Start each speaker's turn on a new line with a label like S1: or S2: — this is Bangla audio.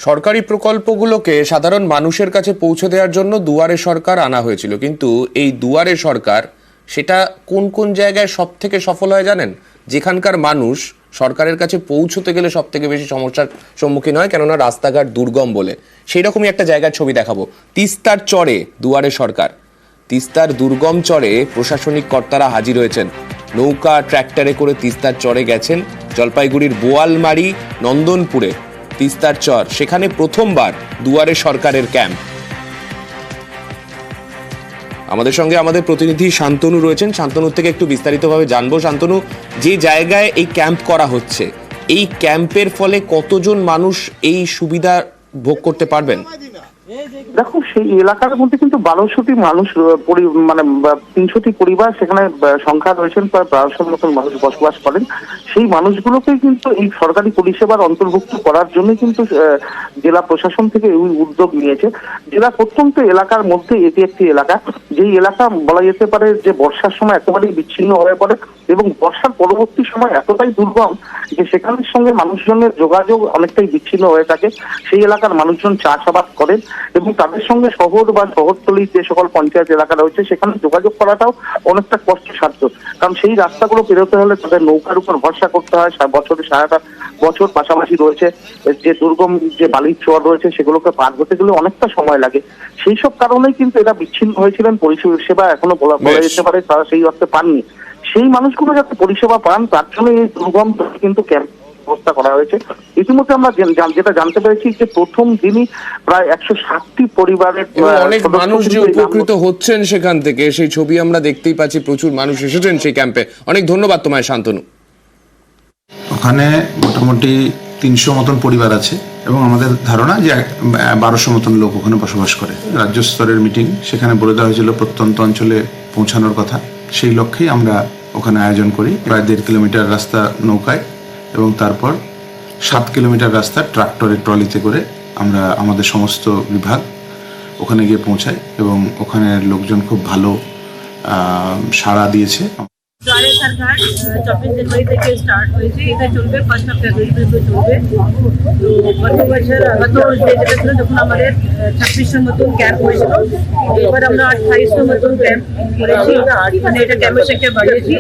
S1: সরকারি প্রকল্পগুলোকে সাধারণ মানুষের কাছে পৌঁছে দেওয়ার জন্য দুয়ারে সরকার আনা হয়েছিল, কিন্তু এই দুয়ারে সরকার সেটা কোন কোন জায়গায় সব থেকে সফল হয় জানেন? যেখানকার মানুষ সরকারের কাছে পৌঁছতে গেলে সব থেকে বেশি সমস্যার সম্মুখীন হয়, কেননা রাস্তাঘাট দুর্গম বলে। সেই রকমই একটা জায়গার ছবি দেখাবো। তিস্তার চরে দুয়ারে সরকার। তিস্তার দুর্গম চরে প্রশাসনিক কর্তারা হাজির হয়েছেন। নৌকা ট্র্যাক্টরে করে তিস্তার চরে গেছেন। জলপাইগুড়ির বোয়ালমারি নন্দনপুরে তিস্তার চর, সেখানে প্রথমবার দুয়ারে সরকারের ক্যাম্প। আমাদের সঙ্গে আমাদের প্রতিনিধি শান্তনু রয়েছেন। শান্তনুর থেকে একটু বিস্তারিতভাবে জানবো। শান্তনু, যে জায়গায় এই ক্যাম্প করা হচ্ছে, এই ক্যাম্পের ফলে কতজন মানুষ এই সুবিধা ভোগ করতে পারবেন?
S2: দেখো, সেই এলাকার মধ্যে কিন্তু 1200টি মানুষ, মানে 300টি পরিবার সেখানে সংখ্যা রয়েছেন, প্রায় 1200-র মতন মানুষ বসবাস করেন। সেই মানুষগুলোকে কিন্তু এই সরকারি পরিষেবার অন্তর্ভুক্ত করার জন্য কিন্তু জেলা প্রশাসন থেকে এই উদ্যোগ নিয়েছে। জেলা প্রত্যন্ত এলাকার মধ্যে এটি একটি এলাকা, যেই এলাকা বলা যেতে পারে যে বর্ষার সময় একেবারেই বিচ্ছিন্ন হয়ে পড়ে এবং বর্ষার পরবর্তী সময় এতটাই দুর্গম যে সেখানের সঙ্গে মানুষজনের যোগাযোগ অনেকটাই বিচ্ছিন্ন হয়ে থাকে। সেই এলাকার মানুষজন চাষাবাদ করেন এবং তাদের সঙ্গে শহর বা শহরতলির যে সকল পঞ্চায়েত এলাকা রয়েছে সেখানে যোগাযোগ করাটাও অনেকটা কষ্টসাধ্য, কারণ সেই রাস্তাগুলো পেরোতে হলে তাদের নৌকার উপর ভরসা করতে হয় বছরে সারাটা বছর। পাশাপাশি রয়েছে যে দুর্গম যে বালির চর রয়েছে সেগুলোকে পার হতে গেলে অনেকটা সময় লাগে। সেই সব কারণেই কিন্তু এরা বিচ্ছিন্ন হয়েছিলেন। পরিষেবা এখনো বলা যেতে পারে তারা সেই অর্থে পাননি। সেই মানুষগুলো যাতে পরিষেবা পান তার জন্য এই দুর্গম কিন্তু ক্যাম্প ব্যবস্থা করা হয়েছে। ইতিমধ্যে আমরা যেটা জানতে পেরেছি যে প্রথম দিনই প্রায় 160টি পরিবারের
S1: অনেক মানুষ যে উপকৃত হচ্ছেন সেখান থেকে, সেই ছবি আমরা দেখতেই পাচ্ছি। প্রচুর মানুষ এসেছেন সেই ক্যাম্পে। অনেক ধন্যবাদ তোমায় শান্তনু।
S3: ওখানে মোটামুটি 300 মতন পরিবার আছে এবং আমাদের ধারণা যে 1200 মতন লোক ওখানে বসবাস করে। রাজ্য স্তরের মিটিং, সেখানে বলে দেওয়া হয়েছিল প্রত্যন্ত অঞ্চলে পৌঁছানোর কথা। সেই লক্ষ্যেই আমরা ওখানে আয়োজন করি। প্রায় 1.5 কিলোমিটার রাস্তা নৌকায় এবং তারপর 7 কিলোমিটার রাস্তা ট্রাক্টরে ট্রলিতে করে আমরা আমাদের সমস্ত বিভাগ ওখানে গিয়ে পৌঁছাই এবং ওখানে লোকজন খুব ভালো সাড়া দিয়েছে।
S4: দুয়ারে সরকার 24 জানুয়ারি থেকে স্টার্ট হয়েছে, এটা চলবে 1 ফেব্রুয়ারি পর্যন্ত চলবে। তো গত বছর যেটা ছিল তখন আমাদের 2600 মতন ক্যাম্প হয়েছিল, এবার আমরা 2800 মতন ক্যাম্প করেছি, মানে এটা ক্যাম্পের সংখ্যা বাড়িয়েছি।